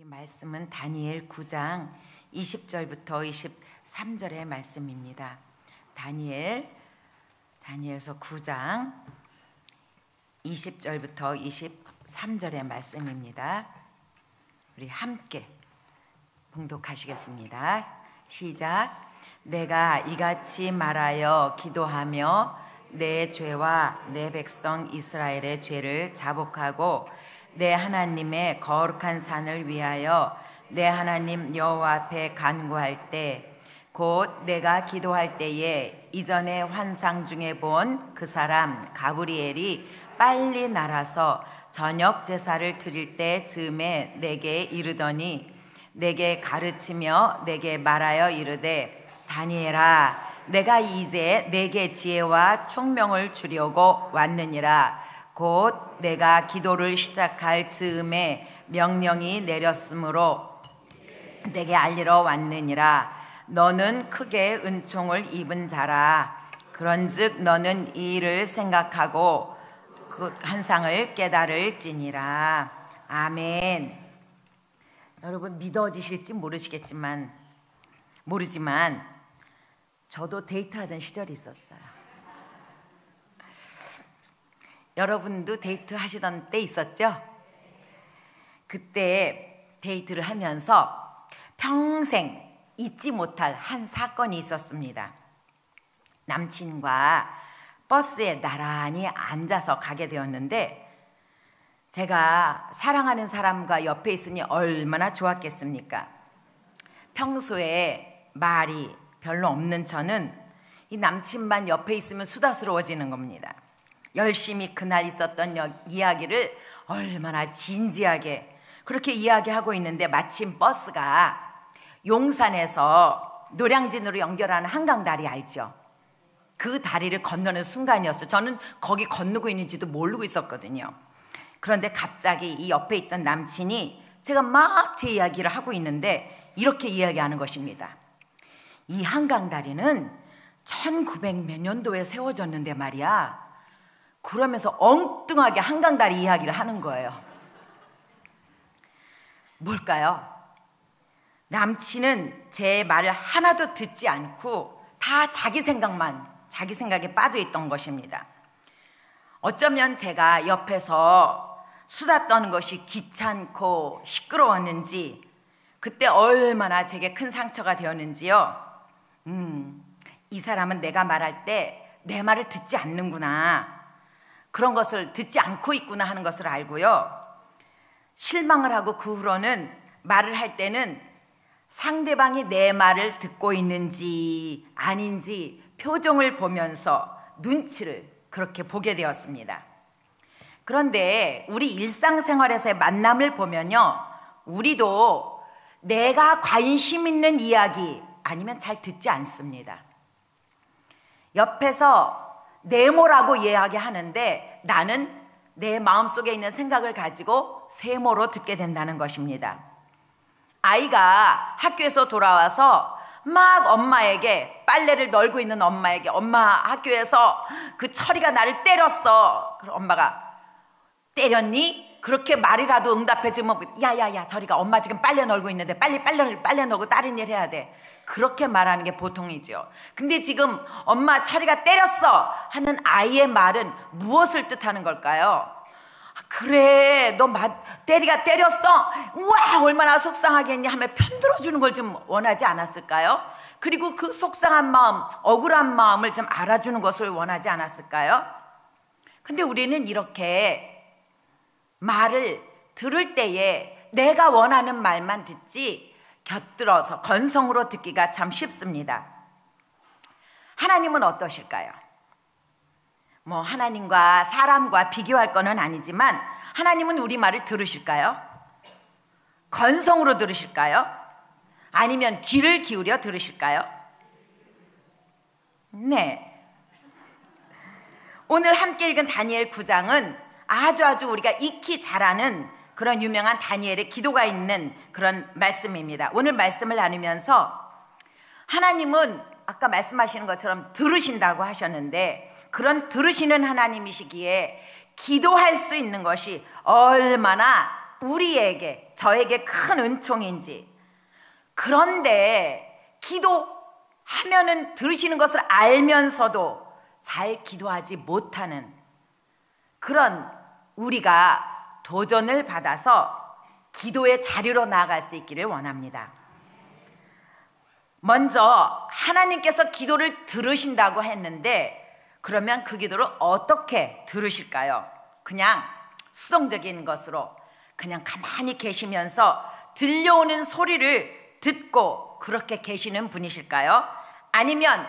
말씀은 다니엘 9장 20절부터 23절의 말씀입니다. 다니엘서 9장 20절부터 23절의 말씀입니다. 우리 함께 봉독하시겠습니다. 시작. 내가 이같이 말하여 기도하며 내 죄와 내 백성 이스라엘의 죄를 자복하고 내 하나님의 거룩한 산을 위하여 내 하나님 여호와 앞에 간구할 때 곧 내가 기도할 때에 이전에 환상 중에 본 그 사람 가브리엘이 빨리 날아서 저녁 제사를 드릴 때 즈음에 내게 이르더니 내게 가르치며 내게 말하여 이르되 다니엘아 내가 이제 내게 지혜와 총명을 주려고 왔느니라. 곧 내가 기도를 시작할 즈음에 명령이 내렸으므로 내게 알리러 왔느니라. 너는 크게 은총을 입은 자라. 그런즉 너는 이 일을 생각하고 그 환상을 깨달을지니라. 아멘. 여러분 믿어지실지 모르지만 저도 데이트하던 시절이 있었어요. 여러분도 데이트 하시던 때 있었죠? 그때 데이트를 하면서 평생 잊지 못할 한 사건이 있었습니다. 남친과 버스에 나란히 앉아서 가게 되었는데 제가 사랑하는 사람과 옆에 있으니 얼마나 좋았겠습니까? 평소에 말이 별로 없는 저는 이 남친만 옆에 있으면 수다스러워지는 겁니다. 열심히 그날 있었던 이야기를 얼마나 진지하게 그렇게 이야기하고 있는데 마침 버스가 용산에서 노량진으로 연결하는 한강다리 알죠? 그 다리를 건너는 순간이었어요. 저는 거기 건너고 있는지도 모르고 있었거든요. 그런데 갑자기 이 옆에 있던 남친이 제가 막 제 이야기를 하고 있는데 이렇게 이야기하는 것입니다. 이 한강다리는 1900몇 년도에 세워졌는데 말이야. 그러면서 엉뚱하게 한강다리 이야기를 하는 거예요. 뭘까요? 남친은 제 말을 하나도 듣지 않고 다 자기 생각에 빠져 있던 것입니다. 어쩌면 제가 옆에서 수다 떠는 것이 귀찮고 시끄러웠는지 그때 얼마나 제게 큰 상처가 되었는지요. 이 사람은 내가 말할 때 내 말을 듣지 않는구나. 그런 것을 듣지 않고 있구나 하는 것을 알고요. 실망을 하고 그 후로는 말을 할 때는 상대방이 내 말을 듣고 있는지 아닌지 표정을 보면서 눈치를 그렇게 보게 되었습니다. 그런데 우리 일상생활에서의 만남을 보면요. 우리도 내가 관심 있는 이야기 아니면 잘 듣지 않습니다. 옆에서 네모라고 이야기하는데 나는 내 마음속에 있는 생각을 가지고 세모로 듣게 된다는 것입니다. 아이가 학교에서 돌아와서 막 엄마에게 빨래를 널고 있는 엄마에게 엄마 학교에서 그 철이가 나를 때렸어. 그럼 엄마가 때렸니? 그렇게 말이라도 응답해주면 야야야 저리가 엄마 지금 빨래 널고 있는데 빨리 빨래 널고 다른 일 해야 돼. 그렇게 말하는 게 보통이죠. 근데 지금 엄마 철이가 때렸어 하는 아이의 말은 무엇을 뜻하는 걸까요? 그래 너 때리가 때렸어? 우와 얼마나 속상하겠니 하며 편들어주는 걸 좀 원하지 않았을까요? 그리고 그 속상한 마음 억울한 마음을 좀 알아주는 것을 원하지 않았을까요? 근데 우리는 이렇게 말을 들을 때에 내가 원하는 말만 듣지 곁들어서 건성으로 듣기가 참 쉽습니다. 하나님은 어떠실까요? 하나님과 사람과 비교할 건 아니지만 하나님은 우리 말을 들으실까요? 건성으로 들으실까요? 아니면 귀를 기울여 들으실까요? 네. 오늘 함께 읽은 다니엘 9장은 아주 우리가 익히 잘 아는 그런 유명한 다니엘의 기도가 있는 그런 말씀입니다. 오늘 말씀을 나누면서 하나님은 아까 말씀하시는 것처럼 들으신다고 하셨는데, 그런 들으시는 하나님이시기에 기도할 수 있는 것이 얼마나 우리에게, 저에게 큰 은총인지. 그런데 기도하면은 들으시는 것을 알면서도 잘 기도하지 못하는 그런 우리가 도전을 받아서 기도의 자리로 나아갈 수 있기를 원합니다. 먼저 하나님께서 기도를 들으신다고 했는데, 그러면 그 기도를 어떻게 들으실까요? 그냥 수동적인 것으로 그냥 가만히 계시면서 들려오는 소리를 듣고 그렇게 계시는 분이실까요? 아니면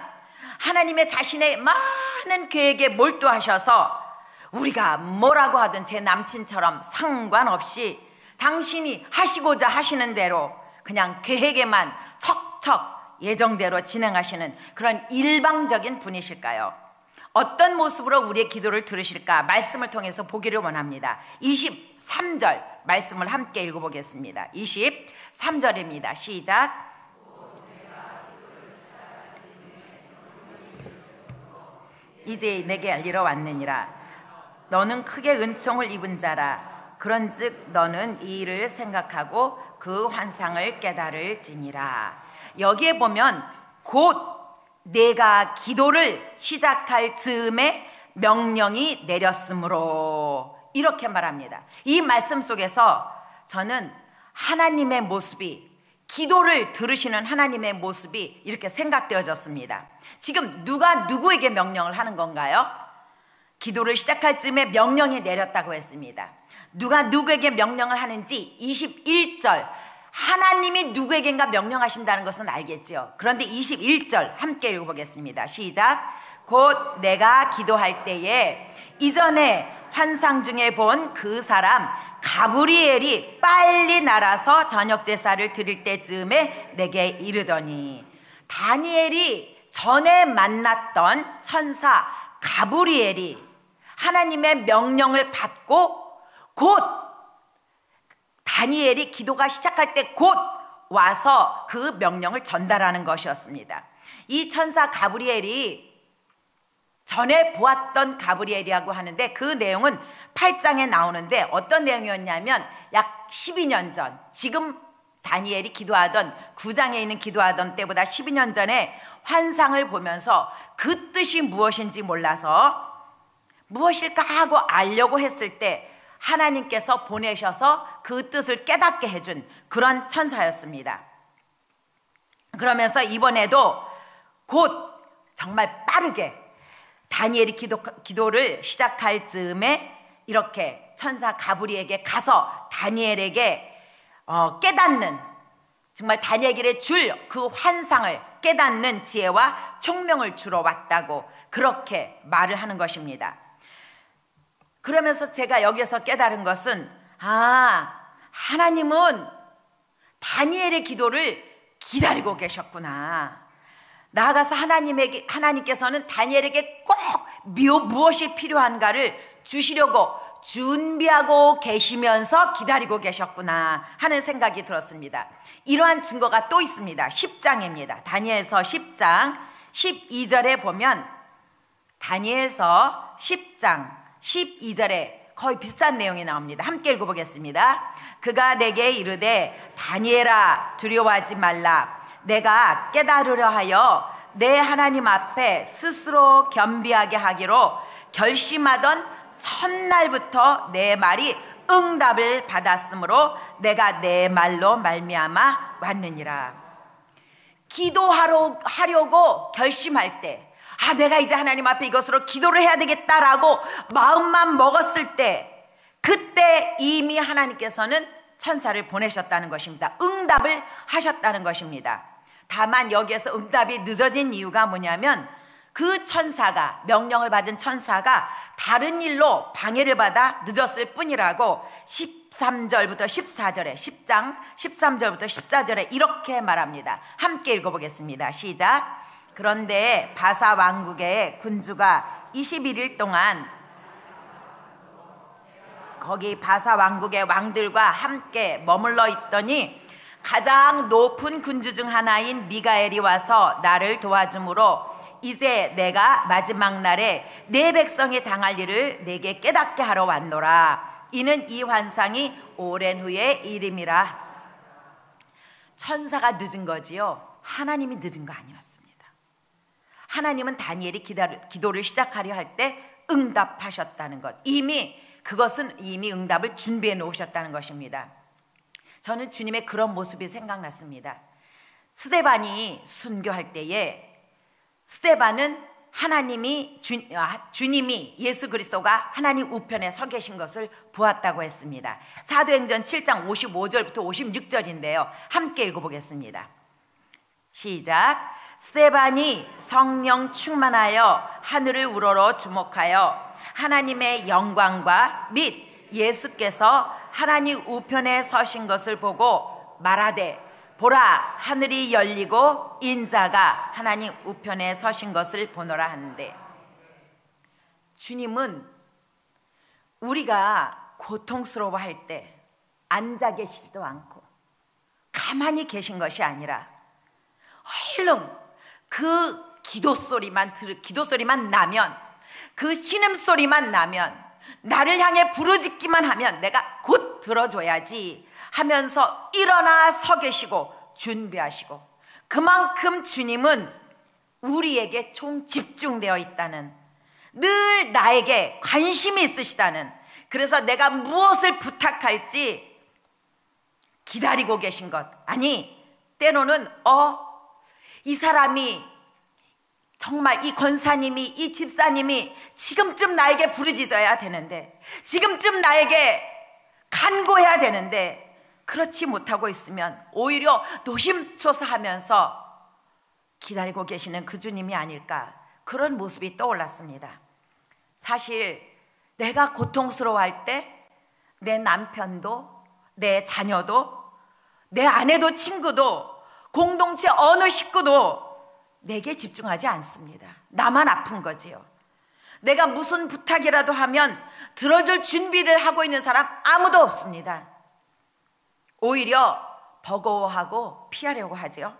하나님의 자신의 많은 계획에 몰두하셔서 우리가 뭐라고 하든 제 남친처럼 상관없이 당신이 하시고자 하시는 대로 그냥 계획에만 척척 예정대로 진행하시는 그런 일방적인 분이실까요? 어떤 모습으로 우리의 기도를 들으실까 말씀을 통해서 보기를 원합니다. 23절 말씀을 함께 읽어보겠습니다. 23절입니다. 시작. 이제 내게 알리러 왔느니라. 너는 크게 은총을 입은 자라. 그런즉 너는 이 일을 생각하고 그 환상을 깨달을지니라. 여기에 보면 곧 내가 기도를 시작할 즈음에 명령이 내렸으므로, 이렇게 말합니다. 이 말씀 속에서 저는 하나님의 모습이, 기도를 들으시는 하나님의 모습이 이렇게 생각되어졌습니다. 지금 누가 누구에게 명령을 하는 건가요? 기도를 시작할 즈음에 명령이 내렸다고 했습니다. 누가 누구에게 명령을 하는지 21절, 하나님이 누구에겐가 명령하신다는 것은 알겠죠. 그런데 21절 함께 읽어보겠습니다. 시작. 곧 내가 기도할 때에 이전에 환상 중에 본 그 사람 가브리엘이 빨리 날아서 저녁 제사를 드릴 때쯤에 내게 이르더니, 다니엘이 전에 만났던 천사 가브리엘이 하나님의 명령을 받고 곧 다니엘이 기도가 시작할 때 곧 와서 그 명령을 전달하는 것이었습니다. 이 천사 가브리엘이 전에 보았던 가브리엘이라고 하는데, 그 내용은 8장에 나오는데 어떤 내용이었냐면 약 12년 전, 지금 다니엘이 기도하던 9장에 있는 기도하던 때보다 12년 전에 환상을 보면서 그 뜻이 무엇인지 몰라서 무엇일까 하고 알려고 했을 때 하나님께서 보내셔서 그 뜻을 깨닫게 해준 그런 천사였습니다. 그러면서 이번에도 곧 정말 빠르게 다니엘이 기도를 시작할 즈음에 이렇게 천사 가브리엘에게 가서 다니엘에게 깨닫는, 정말 다니엘에게 줄 그 환상을 깨닫는 지혜와 총명을 주러 왔다고 그렇게 말을 하는 것입니다. 그러면서 제가 여기서 깨달은 것은, 하나님은 다니엘의 기도를 기다리고 계셨구나. 나아가서 하나님께서는 다니엘에게 꼭 무엇이 필요한가를 주시려고 준비하고 계시면서 기다리고 계셨구나 하는 생각이 들었습니다. 이러한 증거가 또 있습니다. 10장입니다. 다니엘서 10장 12절에 보면, 다니엘서 10장 12절에 거의 비슷한 내용이 나옵니다. 함께 읽어보겠습니다. 그가 내게 이르되 다니엘아 두려워하지 말라. 내가 깨달으려 하여 내 하나님 앞에 스스로 겸비하게 하기로 결심하던 첫날부터 내 말이 응답을 받았으므로 내가 내 말로 말미암아 왔느니라. 기도하려고 결심할 때, 내가 이제 하나님 앞에 이것으로 기도를 해야 되겠다라고 마음만 먹었을 때, 그때 이미 하나님께서는 천사를 보내셨다는 것입니다. 응답을 하셨다는 것입니다. 다만 여기에서 응답이 늦어진 이유가 뭐냐면, 그 천사가, 명령을 받은 천사가 다른 일로 방해를 받아 늦었을 뿐이라고 13절부터 14절에, 10장 13절부터 14절에 이렇게 말합니다. 함께 읽어보겠습니다. 시작. 그런데 바사 왕국의 군주가 21일 동안 거기 바사 왕국의 왕들과 함께 머물러 있더니 가장 높은 군주 중 하나인 미가엘이 와서 나를 도와주므로 이제 내가 마지막 날에 내 백성이 당할 일을 내게 깨닫게 하러 왔노라. 이는 이 환상이 오랜 후의 일임이라. 천사가 늦은 거지요, 하나님이 늦은 거 아니었습니다. 하나님은 다니엘이 기도를 시작하려 할 때 응답하셨다는 것, 그것은 이미 응답을 준비해 놓으셨다는 것입니다. 저는 주님의 그런 모습이 생각났습니다. 스데반이 순교할 때에 스데반은 주님이 예수 그리스도가 하나님 우편에 서 계신 것을 보았다고 했습니다. 사도행전 7장 55절부터 56절인데요. 함께 읽어보겠습니다. 시작. 스데반이 성령 충만하여 하늘을 우러러 주목하여 하나님의 영광과 및 예수께서 하나님 우편에 서신 것을 보고 말하되 보라, 하늘이 열리고 인자가 하나님 우편에 서신 것을 보노라 하는데, 주님은 우리가 고통스러워할 때 앉아 계시지도 않고 가만히 계신 것이 아니라 얼른 그 기도 소리만 나면, 그 신음소리만 나면, 나를 향해 부르짖기만 하면 내가 곧 들어줘야지 하면서 일어나 서 계시고 준비하시고, 그만큼 주님은 우리에게 총 집중되어 있다는, 늘 나에게 관심이 있으시다는, 그래서 내가 무엇을 부탁할지 기다리고 계신 것. 아니, 때로는 이 사람이 정말, 이 권사님이, 이 집사님이 지금쯤 나에게 부르짖어야 되는데, 지금쯤 나에게 간구해야 되는데 그렇지 못하고 있으면 오히려 노심초사하면서 기다리고 계시는 그 주님이 아닐까, 그런 모습이 떠올랐습니다. 사실 내가 고통스러워할 때 내 남편도, 내 자녀도, 내 아내도, 친구도, 공동체 어느 식구도 내게 집중하지 않습니다. 나만 아픈 거지요. 내가 무슨 부탁이라도 하면 들어줄 준비를 하고 있는 사람 아무도 없습니다. 오히려 버거워하고 피하려고 하죠.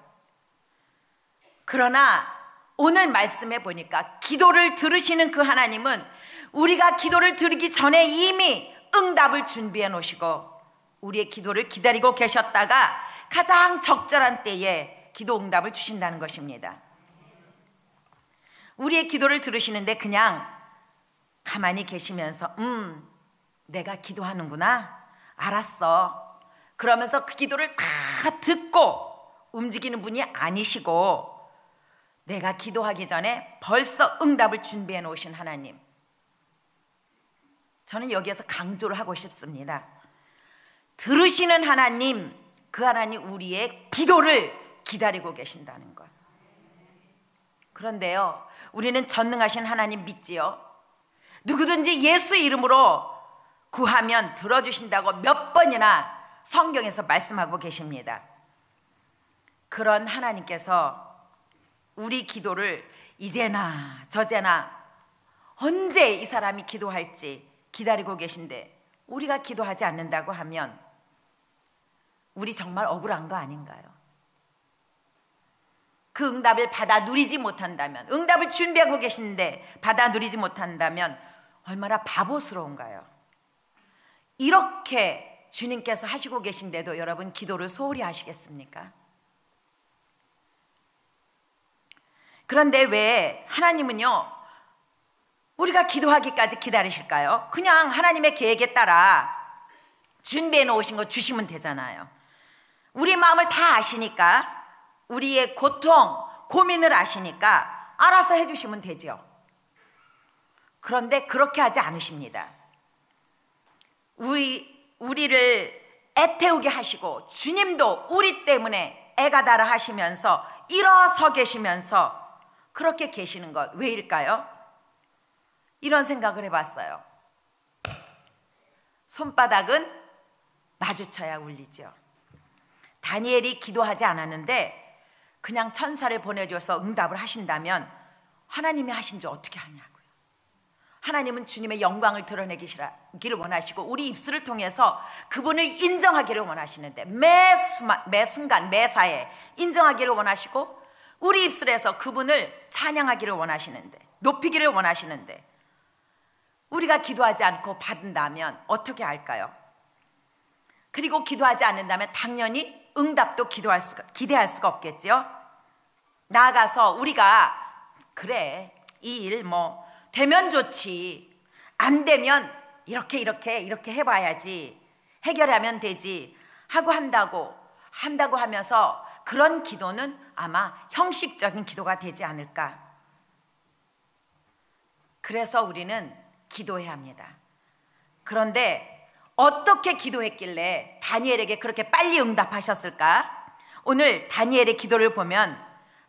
그러나 오늘 말씀에 보니까 기도를 들으시는 그 하나님은 우리가 기도를 드리기 전에 이미 응답을 준비해 놓으시고 우리의 기도를 기다리고 계셨다가 가장 적절한 때에 기도 응답을 주신다는 것입니다. 우리의 기도를 들으시는데 그냥 가만히 계시면서 내가 기도하는구나, 알았어, 그러면서 그 기도를 다 듣고 움직이는 분이 아니시고, 내가 기도하기 전에 벌써 응답을 준비해 놓으신 하나님, 저는 여기에서 강조를 하고 싶습니다. 들으시는 하나님, 그 하나님 우리의 기도를 기다리고 계신다는 것. 그런데요, 우리는 전능하신 하나님 믿지요. 누구든지 예수 이름으로 구하면 들어주신다고 몇 번이나 성경에서 말씀하고 계십니다. 그런 하나님께서 우리 기도를 이제나 저제나 언제 이 사람이 기도할지 기다리고 계신데 우리가 기도하지 않는다고 하면 우리 정말 억울한 거 아닌가요? 그 응답을 받아 누리지 못한다면, 응답을 준비하고 계신데 받아 누리지 못한다면 얼마나 바보스러운가요? 이렇게 주님께서 하시고 계신데도 여러분 기도를 소홀히 하시겠습니까? 그런데 왜 하나님은요, 우리가 기도하기까지 기다리실까요? 그냥 하나님의 계획에 따라 준비해 놓으신 거 주시면 되잖아요. 우리 마음을 다 아시니까, 우리의 고통, 고민을 아시니까 알아서 해주시면 되죠. 그런데 그렇게 하지 않으십니다. 우리를 애태우게 하시고, 주님도 우리 때문에 애가 달아 하시면서 일어서 계시면서 그렇게 계시는 것, 왜일까요? 이런 생각을 해봤어요. 손바닥은 마주쳐야 울리죠. 다니엘이 기도하지 않았는데 그냥 천사를 보내줘서 응답을 하신다면 하나님이 하신 줄 어떻게 하냐고요. 하나님은 주님의 영광을 드러내기를 원하시고 우리 입술을 통해서 그분을 인정하기를 원하시는데, 매 순간 매사에 인정하기를 원하시고 우리 입술에서 그분을 찬양하기를 원하시는데, 높이기를 원하시는데, 우리가 기도하지 않고 받는다면 어떻게 할까요? 그리고 기도하지 않는다면 당연히 응답도 기대할 수가 없겠죠. 나아가서 우리가 그래, 이 일 되면 좋지, 안 되면 이렇게 해봐야지, 해결하면 되지 하고 한다고 하면서 그런 기도는 아마 형식적인 기도가 되지 않을까. 그래서 우리는 기도해야 합니다. 그런데 어떻게 기도했길래 다니엘에게 그렇게 빨리 응답하셨을까? 오늘 다니엘의 기도를 보면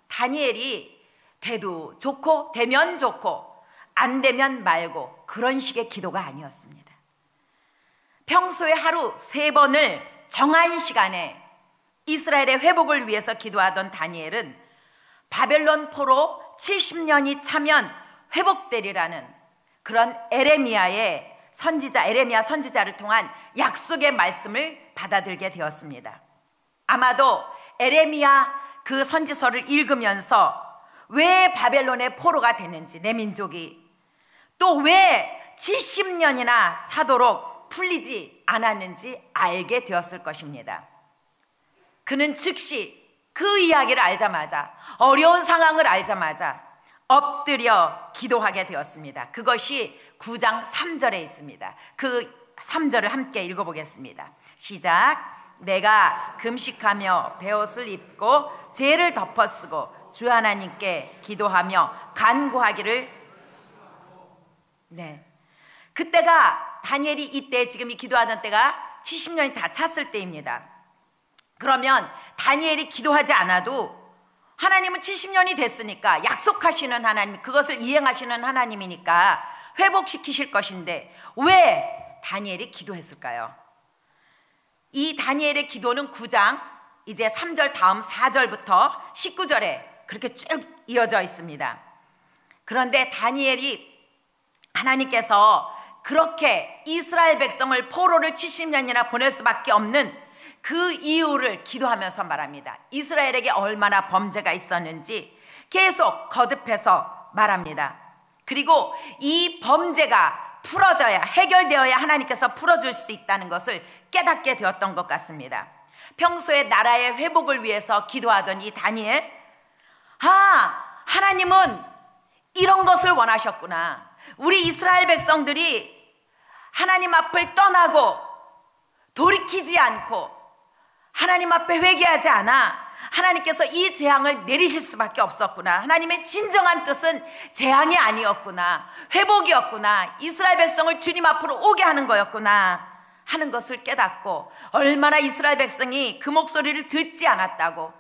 다니엘이 돼도 좋고 되면 좋고 안 되면 말고 그런 식의 기도가 아니었습니다. 평소에 하루 3번을 정한 시간에 이스라엘의 회복을 위해서 기도하던 다니엘은 바벨론 포로 70년이 차면 회복되리라는 그런 에레미야 선지자를 통한 약속의 말씀을 받아들게 되었습니다. 아마도 에레미야 그 선지서를 읽으면서 왜 바벨론의 포로가 되는지, 내 민족이 또 왜 70년이나 차도록 풀리지 않았는지 알게 되었을 것입니다. 그는 즉시 그 이야기를 알자마자, 어려운 상황을 알자마자 엎드려 기도하게 되었습니다. 그것이 9장 3절에 있습니다. 그 3절을 함께 읽어보겠습니다. 시작. 내가 금식하며 베옷을 입고 죄를 덮어쓰고 주 하나님께 기도하며 간구하기를. 그때가 다니엘이 이때 지금 이 기도하던 때가 70년이 다 찼을 때입니다. 그러면 다니엘이 기도하지 않아도 하나님은 70년이 됐으니까 약속하시는 하나님, 그것을 이행하시는 하나님이니까 회복시키실 것인데 왜 다니엘이 기도했을까요? 이 다니엘의 기도는 9장 이제 3절 다음 4절부터 19절에 그렇게 쭉 이어져 있습니다. 그런데 다니엘이 하나님께서 그렇게 이스라엘 백성을 포로를 70년이나 보낼 수밖에 없는 그 이유를 기도하면서 말합니다. 이스라엘에게 얼마나 범죄가 있었는지 계속 거듭해서 말합니다. 그리고 이 범죄가 풀어져야, 해결되어야 하나님께서 풀어줄 수 있다는 것을 깨닫게 되었던 것 같습니다. 평소에 나라의 회복을 위해서 기도하던 이 다니엘, 하나님은 이런 것을 원하셨구나. 우리 이스라엘 백성들이 하나님 앞을 떠나고 돌이키지 않고 하나님 앞에 회개하지 않아 하나님께서 이 재앙을 내리실 수밖에 없었구나. 하나님의 진정한 뜻은 재앙이 아니었구나, 회복이었구나, 이스라엘 백성을 주님 앞으로 오게 하는 거였구나 하는 것을 깨닫고, 얼마나 이스라엘 백성이 그 목소리를 듣지 않았다고,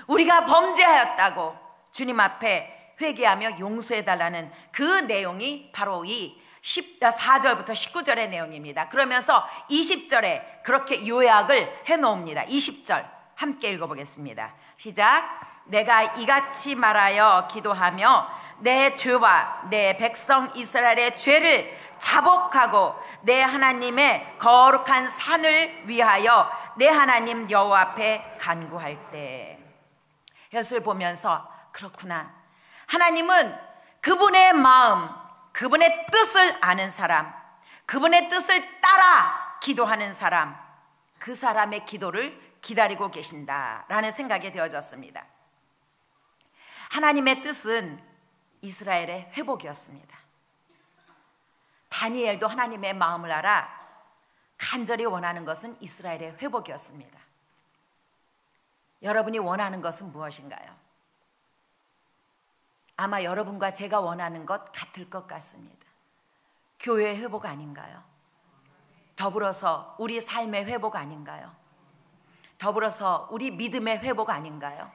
우리가 범죄하였다고 주님 앞에 회개하며 용서해달라는 그 내용이 바로 이 4절부터 19절의 내용입니다. 그러면서 20절에 그렇게 요약을 해놓습니다. 20절 함께 읽어보겠습니다. 시작. 내가 이같이 말하여 기도하며 내 죄와 내 백성 이스라엘의 죄를 자복하고 내 하나님의 거룩한 산을 위하여 내 하나님 여호와 앞에 간구할 때. 이것을 보면서 그렇구나, 하나님은 그분의 마음, 그분의 뜻을 아는 사람, 그분의 뜻을 따라 기도하는 사람, 그 사람의 기도를 기다리고 계신다라는 생각이 되어졌습니다. 하나님의 뜻은 이스라엘의 회복이었습니다. 다니엘도 하나님의 마음을 알아 간절히 원하는 것은 이스라엘의 회복이었습니다. 여러분이 원하는 것은 무엇인가요? 아마 여러분과 제가 원하는 것 같을 것 같습니다. 교회의 회복 아닌가요? 더불어서 우리 삶의 회복 아닌가요? 더불어서 우리 믿음의 회복 아닌가요?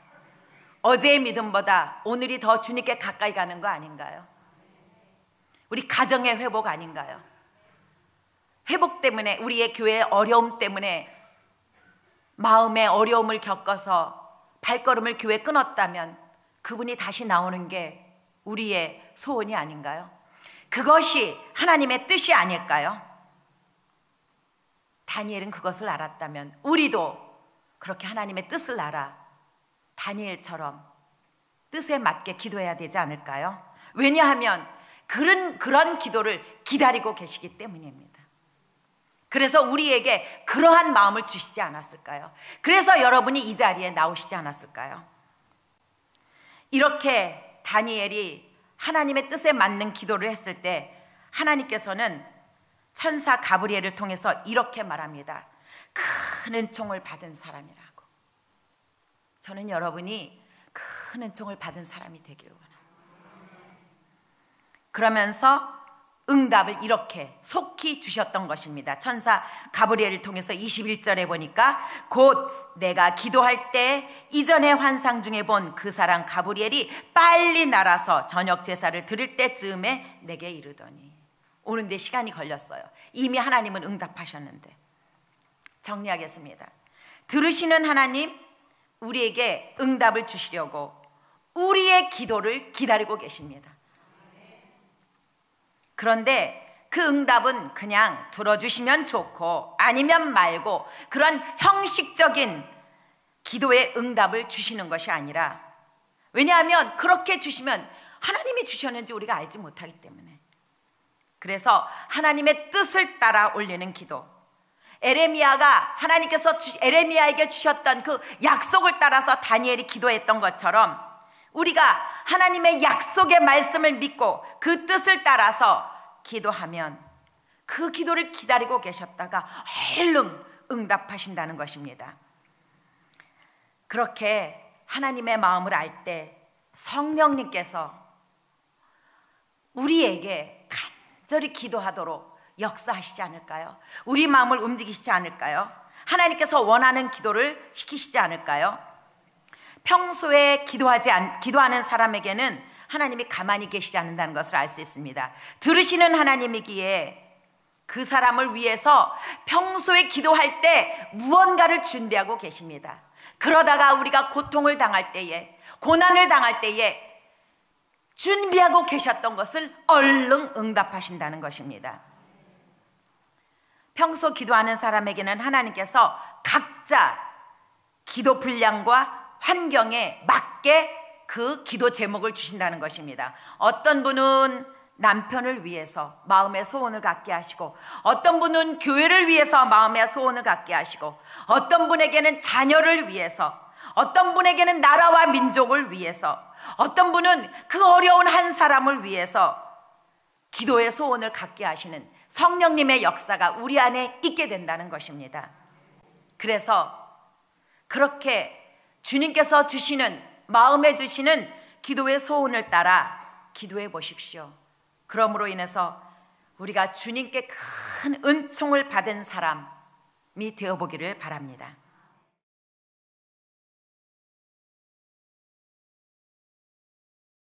어제의 믿음보다 오늘이 더 주님께 가까이 가는 거 아닌가요? 우리 가정의 회복 아닌가요? 회복 때문에, 우리의 교회의 어려움 때문에 마음의 어려움을 겪어서 발걸음을 교회 끊었다면 그분이 다시 나오는 게 우리의 소원이 아닌가요? 그것이 하나님의 뜻이 아닐까요? 다니엘은 그것을 알았다면 우리도 그렇게 하나님의 뜻을 알아 다니엘처럼 뜻에 맞게 기도해야 되지 않을까요? 왜냐하면 그런 기도를 기다리고 계시기 때문입니다. 그래서 우리에게 그러한 마음을 주시지 않았을까요? 그래서 여러분이 이 자리에 나오시지 않았을까요? 이렇게 다니엘이 하나님의 뜻에 맞는 기도를 했을 때 하나님께서는 천사 가브리엘을 통해서 이렇게 말합니다. 큰 은총을 받은 사람이라고. 저는 여러분이 큰 은총을 받은 사람이 되기를 원합니다. 그러면서 응답을 이렇게 속히 주셨던 것입니다. 천사 가브리엘을 통해서 21절에 보니까 곧 내가 기도할 때 이전의 환상 중에 본 그 사람 가브리엘이 빨리 날아서 저녁 제사를 드릴 때쯤에 내게 이르더니. 오는데 시간이 걸렸어요. 이미 하나님은 응답하셨는데. 정리하겠습니다. 들으시는 하나님, 우리에게 응답을 주시려고 우리의 기도를 기다리고 계십니다. 그런데 그 응답은 그냥 들어주시면 좋고 아니면 말고 그런 형식적인 기도의 응답을 주시는 것이 아니라, 왜냐하면 그렇게 주시면 하나님이 주셨는지 우리가 알지 못하기 때문에, 그래서 하나님의 뜻을 따라 올리는 기도, 에레미야가 하나님께서 에레미야에게 주셨던 그 약속을 따라서 다니엘이 기도했던 것처럼 우리가 하나님의 약속의 말씀을 믿고 그 뜻을 따라서 기도하면 그 기도를 기다리고 계셨다가 얼른 응답하신다는 것입니다. 그렇게 하나님의 마음을 알 때 성령님께서 우리에게 간절히 기도하도록 역사하시지 않을까요? 우리 마음을 움직이시지 않을까요? 하나님께서 원하는 기도를 시키시지 않을까요? 평소에 기도하는 사람에게는 하나님이 가만히 계시지 않는다는 것을 알 수 있습니다. 들으시는 하나님이기에 그 사람을 위해서 평소에 기도할 때 무언가를 준비하고 계십니다. 그러다가 우리가 고통을 당할 때에, 고난을 당할 때에 준비하고 계셨던 것을 얼른 응답하신다는 것입니다. 평소 기도하는 사람에게는 하나님께서 각자 기도 분량과 환경에 맞게 그 기도 제목을 주신다는 것입니다. 어떤 분은 남편을 위해서 마음의 소원을 갖게 하시고, 어떤 분은 교회를 위해서 마음의 소원을 갖게 하시고, 어떤 분에게는 자녀를 위해서, 어떤 분에게는 나라와 민족을 위해서, 어떤 분은 그 어려운 한 사람을 위해서 기도의 소원을 갖게 하시는 성령님의 역사가 우리 안에 있게 된다는 것입니다. 그래서 그렇게 주님께서 주시는, 마음에 주시는 기도의 소원을 따라 기도해 보십시오. 그러므로 인해서 우리가 주님께 큰 은총을 받은 사람이 되어보기를 바랍니다.